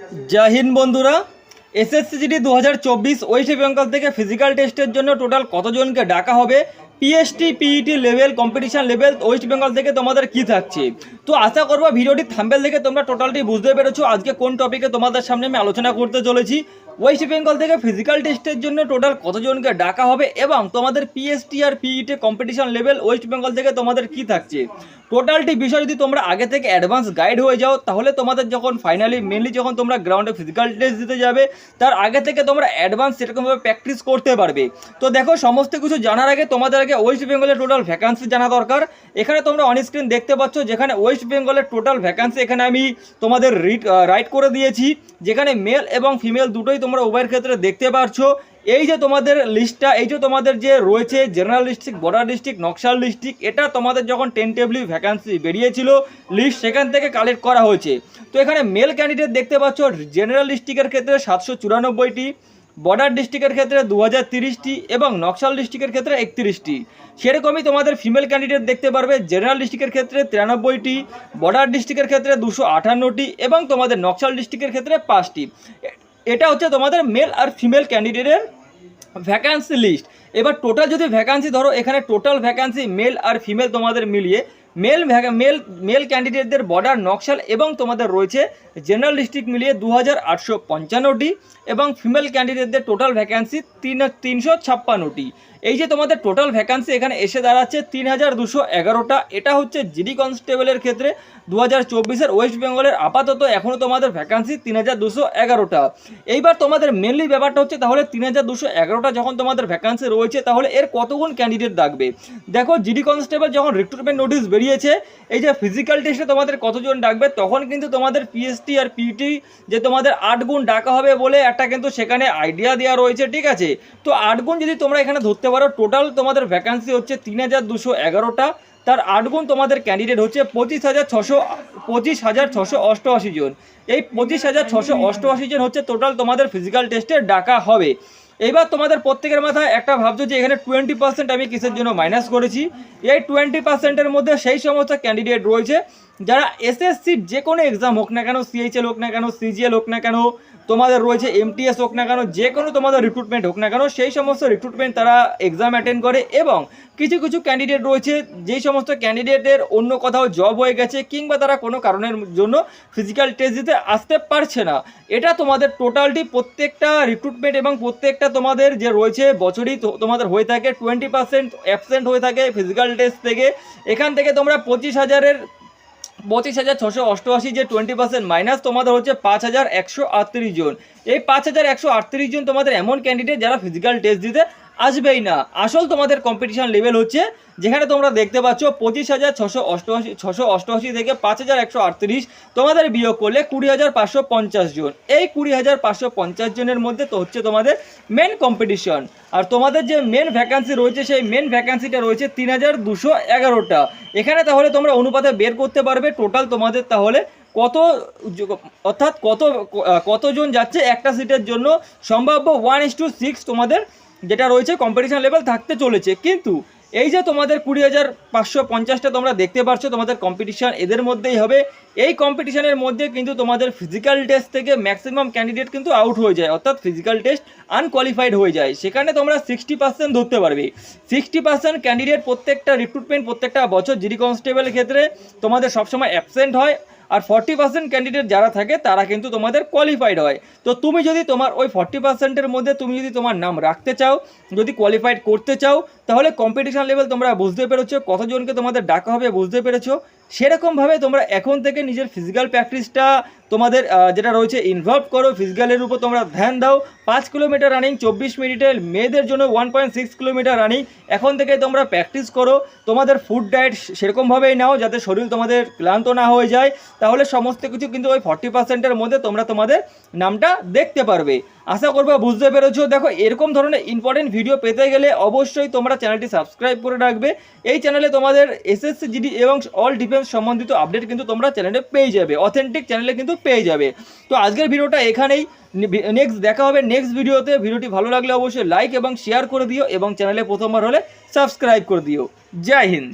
जय हिंद बंधुरा SSC GD 2024 West Bengal থেকে ফিজিক্যাল টেস্টের জন্য টোটাল কতজনকে ডাকা হবে PST PET level competition level West Bengal থেকে তোমাদের কি থাকছে। তো আশা করব ভিডিওটি থাম্বনেল দেখে তোমরা টোটালটি বুঝতে পেরেছো আজকে কোন টপিকে তোমাদের সামনে আমি আলোচনা করতে চলেছি। ওয়েস্ট বেঙ্গল থেকে ফিজিক্যাল টেস্টের জন্য টোটাল কতজনকে ডাকা হবে এবং তোমাদের পিএসটি আর PET competition level West Bengal থেকে তোমাদের কি থাকছে টোটালটি বিষয় যদি তোমরা আগে থেকে অ্যাডভান্স গাইড হয়ে যাও তাহলে তোমাদের যখন ফাইনালি মেনলি যখন তোমরা গ্রাউন্ডে ফিজিক্যাল টেস্ট দিতে যাবে তার আগে থেকে তোমরা অ্যাডভান্স সেরকমভাবে প্র্যাকটিস করতে পারবে। তো দেখো সমস্ত কিছু জানার আগে তোমাদের আগে ওয়েস্ট বেঙ্গলের টোটাল ভ্যাকান্সি জানা দরকার। এখানে তোমরা অন স্ক্রিন দেখতে পাচ্ছ যেখানে ওয়েস্ট বেঙ্গলের টোটাল ভ্যাকান্সি এখানে আমি তোমাদের রাইট করে দিয়েছি, যেখানে মেল এবং ফিমেল দুটোই তোমরা উভয়ের ক্ষেত্রে দেখতে পারছো। এই যে তোমাদের লিস্টটা, এই যে তোমাদের যে রয়েছে general district, border district, Naxal district, এটা তোমাদের যখন টেন্টেটিভলি ভ্যাকান্সি বেরিয়েছিল লিস্ট সেখান থেকে কালেক্ট করা হয়েছে। তো এখানে মেল ক্যান্ডিডেট দেখতে পাচ্ছ জেনারেল ডিস্ট্রিক্টের ক্ষেত্রে 794টি, বর্ডার ডিস্ট্রিক্টের ক্ষেত্রে 2030টি এবং নকশাল ডিস্ট্রিক্টের ক্ষেত্রে 31টি। সেরকমই তোমাদের ফিমেল ক্যান্ডিডেট দেখতে পারবে জেনারেল ডিস্ট্রিক্টের ক্ষেত্রে 93টি, বর্ডার ডিস্ট্রিক্টের ক্ষেত্রে 258টি এবং তোমাদের নকশাল ডিস্ট্রিক্টের ক্ষেত্রে 5টি। এটা হচ্ছে তোমাদের মেল আর ফিমেল ক্যান্ডিডেটের ভ্যাকান্সি লিস্ট। এবার টোটাল যদি ভ্যাকান্সি ধরো এখানে টোটাল ভ্যাকান্সি মেল আর ফিমেল তোমাদের মিলিয়ে মেল ক্যান্ডিডেটদের বর্ডার নকশাল এবং তোমাদের রয়েছে জেনারেল ডিস্ট্রিক্ট মিলিয়ে 2855টি এবং ফিমেল ক্যান্ডিডেটদের টোটাল ভ্যাকান্সি 356টি। এই যে তোমাদের টোটাল ভ্যাকান্সি এখানে এসে দাঁড়াচ্ছে 3211টা। এটা হচ্ছে জিডি কনস্টেবলের ক্ষেত্রে 2024 ওয়েস্ট বেঙ্গলের আপাতত এখনও তোমাদের ভ্যাকান্সি 3211টা। এইবার তোমাদের মেনলি ব্যাপারটা হচ্ছে তাহলে 3211টা যখন তোমাদের ভ্যাকান্সি রয়েছে তাহলে এর কতগুণ ক্যান্ডিডেট ডাকবে। দেখো জিডি কনস্টেবল যখন রিক্রুটমেন্ট নোটিশ বেরিয়েছে এই যে ফিজিক্যাল টেস্টে তোমাদের কতজন ডাকবে তখন কিন্তু তোমাদের পিএসটি আর পিটি যে তোমাদের 8 গুণ ডাকা হবে বলে একটা কিন্তু সেখানে আইডিয়া দেওয়া রয়েছে, ঠিক আছে। তো 8 গুণ যদি তোমরা এখানে ধরতে পারো টোটাল তোমাদের ভ্যাকান্সি হচ্ছে 3211টা, তার 8 গুণ তোমাদের ক্যান্ডিডেট হচ্ছে 25,688 জন। এই 25,688 জন হচ্ছে টোটাল তোমাদের ফিজিক্যাল টেস্টে ডাকা হবে। এইবার তোমাদের প্রত্যেকের মাথায় একটা ভাবছো যে এখানে 20% আমি কিসের জন্য মাইনাস করেছি। এই 20%-এর মধ্যে সেই সমস্ত ক্যান্ডিডেট রয়েছে যারা এসএসসির যে কোনো এক্সাম হোক না কেন, সিএইচএল হোক না কেন, সিজিএল হোক না কেন, তোমাদের রয়েছে এমটিএস হোক না কেন, যে কোনো তোমাদের রিক্রুটমেন্ট হোক না কেন সেই সমস্ত রিক্রুটমেন্ট তারা এক্সাম অ্যাটেন্ড করে এবং কিছু কিছু ক্যান্ডিডেট রয়েছে যেই সমস্ত ক্যান্ডিডেটের অন্য কোথাও জব হয়ে গেছে কিংবা তারা কোনো কারণের জন্য ফিজিক্যাল টেস্ট দিতে আসতে পারছে না। এটা তোমাদের টোটালটি প্রত্যেকটা রিক্রুটমেন্ট এবং প্রত্যেকটা তোমাদের যে রয়েছে বছরই তোমাদের হয়ে থাকে 20% অ্যাবসেন্ট হয়ে থাকে ফিজিক্যাল টেস্ট থেকে। এখান থেকে তোমরা 25,688 যে 20% মাইনাস তোমাদের হচ্ছে 5,138 জন। এই 5,138 জন তোমাদের এমন ক্যান্ডিডেট যারা ফিজিক্যাল টেস্ট দিতে আসবেই না। আসল তোমাদের কম্পিটিশন লেভেল হচ্ছে যেখানে তোমরা দেখতে পাচ্ছ 25,688 থেকে 5,138 তোমাদের বিয়োগ করলে 20,550 জন। এই 20,550 জনের মধ্যে তো হচ্ছে তোমাদের মেন কম্পিটিশন। আর তোমাদের যে মেন ভ্যাকান্সি রয়েছে সেই মেন ভ্যাকান্সিটা রয়েছে 3,211টা। এখানে তাহলে তোমরা অনুপাতে বের করতে পারবে টোটাল তোমাদের তাহলে কত, অর্থাৎ কতজন যাচ্ছে একটা সিটের জন্য। সম্ভাব্য 1:6 তোমাদের যেটা রয়েছে কম্পিটিশন লেভেল থাকতে চলেছে। কিন্তু এই যে তোমাদের 20,550টা তোমরা দেখতে পাচ্ছ তোমাদের কম্পিটিশান এদের মধ্যেই হবে। এই কম্পিটিশানের মধ্যে কিন্তু তোমাদের ফিজিক্যাল টেস্ট থেকে ম্যাক্সিমাম ক্যান্ডিডেট কিন্তু আউট হয়ে যায়, অর্থাৎ ফিজিক্যাল টেস্ট আনকোয়ালিফাইড হয়ে যায়। সেখানে তোমরা 60% ধরতে পারবে। 60% ক্যান্ডিডেট প্রত্যেকটা রিক্রুটমেন্ট প্রত্যেকটা বছর জিডি কনস্টেবলের ক্ষেত্রে তোমাদের সবসময় অ্যাবসেন্ট হয় আর 40% ক্যান্ডিডেট যারা থাকে তারা কিন্তু তোমাদের কোয়ালিফাইড হয়। তো তুমি যদি তোমার ওই 40%-এর মধ্যে তুমি যদি তোমার নাম রাখতে চাও, যদি কোয়ালিফাইড করতে চাও তাহলে কম্পিটিশন লেভেল তোমরা বুঝতে পেরেছো, কতজনকে তোমাদের ডাকা হবে বুঝতে পেরেছো। সেরকমভাবে তোমরা এখন থেকে নিজের ফিজিক্যাল প্র্যাকটিসটা তোমাদের যেটা রয়েছে ইনভলভ করো, ফিজিক্যালের উপর তোমরা ধ্যান দাও। 5 কিলোমিটার রানিং 24 মিনিটে, মেয়েদের জন্য 1.6 কিলোমিটার রানিং এখন থেকে তোমরা প্র্যাকটিস করো। তোমাদের ফুড ডায়েট সেরকমভাবেই নাও যাতে শরীর তোমাদের ক্লান্ত না হয়ে যায়, তাহলে সমস্ত কিছু কিন্তু ওই 40%-এর মধ্যে তোমরা তোমাদের নামটা দেখতে পারবে। আশা করবো বুঝতে পেরেছো। দেখো এরকম ধরনের ইম্পর্টেন্ট ভিডিও পেতে গেলে অবশ্যই তোমরা চ্যানেলটি সাবস্ক্রাইব করে রাখবে। এই চ্যানেলে তোমাদের এসএসসি জিডি এবং অল ডিফেন্স সম্বন্ধিত আপডেট কিন্তু তোমরা চ্যানেলে পেয়ে যাবে, অথেন্টিক চ্যানেলে কিন্তু পেয়ে যাবে। তো আজকের ভিডিওটা এখানেই, নেক্সট দেখা হবে নেক্সট ভিডিওতে। ভিডিওটি ভালো লাগলে অবশ্যই লাইক এবং শেয়ার করে দিও এবং চ্যানেলে প্রথমবার হলে সাবস্ক্রাইব করে দিও। জয় হিন্দ।